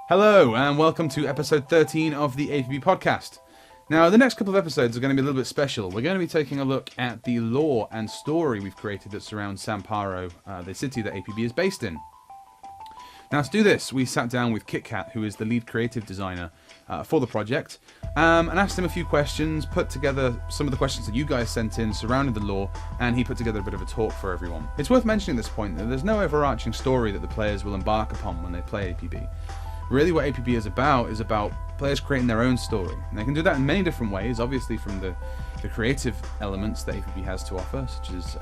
Hello, and welcome to episode 13 of the APB podcast. Now, the next couple of episodes are going to be a little bit special. We're going to be taking a look at the lore and story we've created that surrounds Samparo, the city that APB is based in. Now, to do this, we sat down with KitKat, who is the lead creative designer for the project, and asked him a few questions, put together some of the questions that you guys sent in surrounding the lore, and he put together a bit of a talk for everyone. It's worth mentioning at this point that there's no overarching story that the players will embark upon when they play APB. Really what APB is about players creating their own story. And they can do that in many different ways, obviously from the creative elements that APB has to offer, such as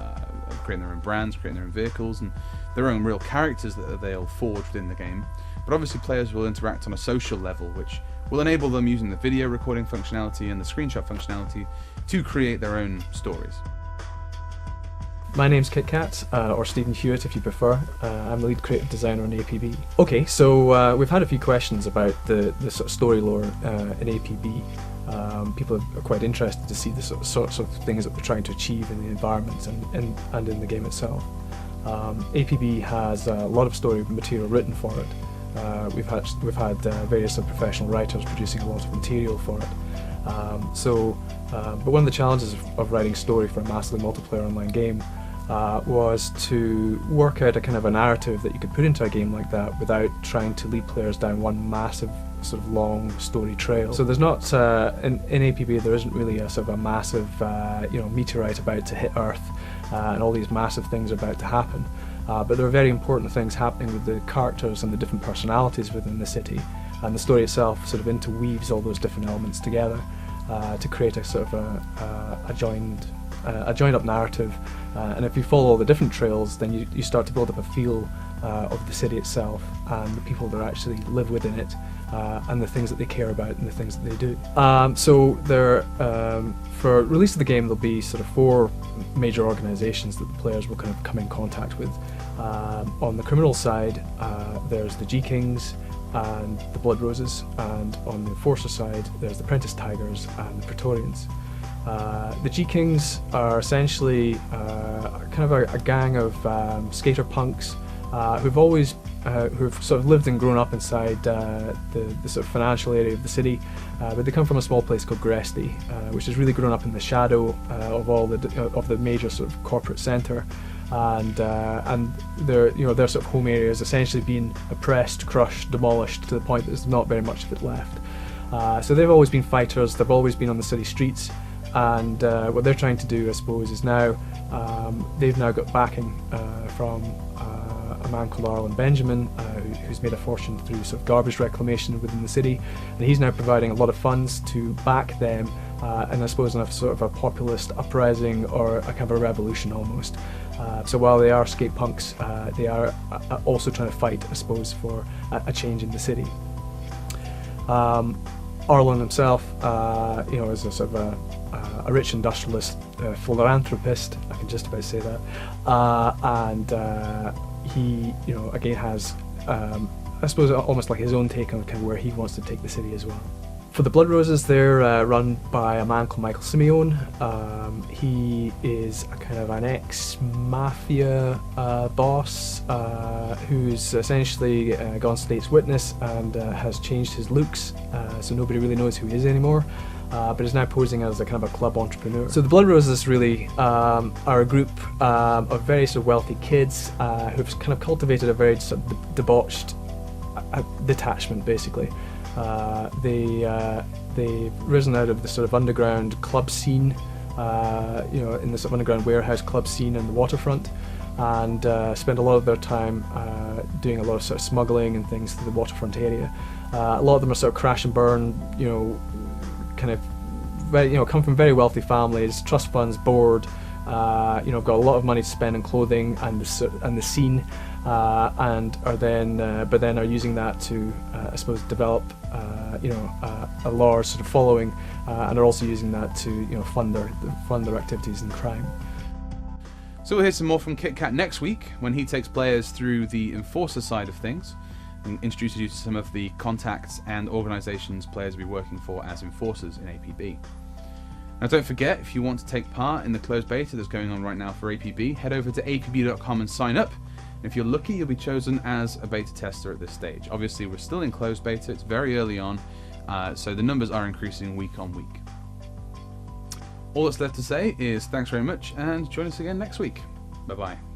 creating their own brands, creating their own vehicles, and their own real characters that they'll forge within the game. But obviously players will interact on a social level, which will enable them using the video recording functionality and the screenshot functionality to create their own stories. My name's KitKat, or Stephen Hewitt if you prefer. I'm the lead creative designer on APB. Okay, so we've had a few questions about the sort of story lore in APB. People are quite interested to see the sorts of things that we're trying to achieve in the environment and in the game itself. APB has a lot of story material written for it. We've had various professional writers producing a lot of material for it. But one of the challenges of writing story for a massively multiplayer online game was to work out a kind of a narrative that you could put into a game like that without trying to lead players down one massive sort of long story trail. So there's not in APB there isn't really a sort of a massive meteorite about to hit Earth and all these massive things are about to happen. But there are very important things happening with the characters and the different personalities within the city, and the story itself sort of interweaves all those different elements together to create a sort of a joined up narrative. And if you follow all the different trails, then you start to build up a feel of the city itself and the people that actually live within it, and the things that they care about and the things that they do. So there, for release of the game, there'll be sort of 4 major organisations that the players will kind of come in contact with. On the criminal side, there's the G-Kings and the Blood Roses, and on the Enforcer side, there's the Prentice Tigers and the Praetorians. The G-Kings are essentially kind of a gang of skater punks who've sort of lived and grown up inside the sort of financial area of the city, but they come from a small place called Gresty, which has really grown up in the shadow of the major sort of corporate centre, and their sort of home area has essentially been oppressed, crushed, demolished to the point that there's not very much of it left. So they've always been fighters. They've always been on the city streets. And what they're trying to do, I suppose, is now they've now got backing from a man called Arlen Benjamin, who's made a fortune through sort of garbage reclamation within the city, and he's now providing a lot of funds to back them, and I suppose in a sort of a populist uprising or a kind of a revolution almost. So while they are skate punks, they are also trying to fight, I suppose, for a change in the city. Arlen himself, is a sort of a rich industrialist, philanthropist, I can just about say that, and he, again has, I suppose, almost like his own take on kind of where he wants to take the city as well. For the Blood Roses, they're run by a man called Michael Simeone. He is a kind of an ex-mafia boss who's essentially gone state's witness and has changed his looks, so nobody really knows who he is anymore. But is now posing as a kind of a club entrepreneur. So the Blood Roses really are a group of very sort of wealthy kids who've kind of cultivated a very sort of debauched detachment, basically. They've risen out of the sort of underground club scene, in the sort of underground warehouse club scene in the waterfront, and spend a lot of their time doing a lot of sort of smuggling and things through the waterfront area. A lot of them are sort of crash and burn, kind of very, come from very wealthy families, trust funds, bored, got a lot of money to spend on clothing and the scene, and are then are using that to, I suppose, develop, a large sort of following, and are also using that to, fund their activities in crime. So we'll hear some more from KitKat next week when he takes players through the Enforcer side of things and introduces you to some of the contacts and organisations players will be working for as enforcers in APB. Now don't forget, if you want to take part in the closed beta that's going on right now for APB, head over to apb.com and sign up. If you're lucky, you'll be chosen as a beta tester at this stage. Obviously, we're still in closed beta. It's very early on, so the numbers are increasing week on week. All that's left to say is thanks very much, and join us again next week. Bye-bye.